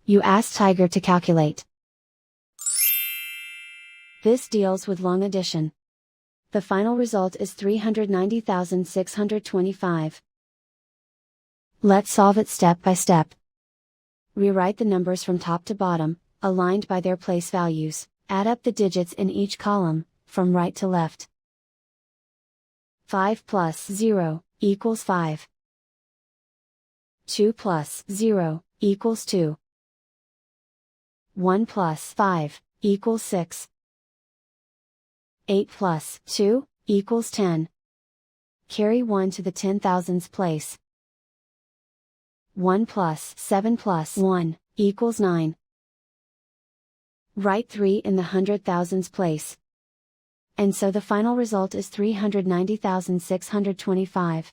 You ask Tiger to calculate. This deals with long addition. The final result is 390,625. Let's solve it step by step. Rewrite the numbers from top to bottom, aligned by their place values. Add up the digits in each column, from right to left. 5 plus 0 equals 5. 2 plus 0 equals 2. 1 plus 5 equals 6. 8 plus 2 equals 10. Carry 1 to the 10,000s place. 1 plus 7 plus 1 equals 9. Write 3 in the 100,000s place. And so the final result is 390,625.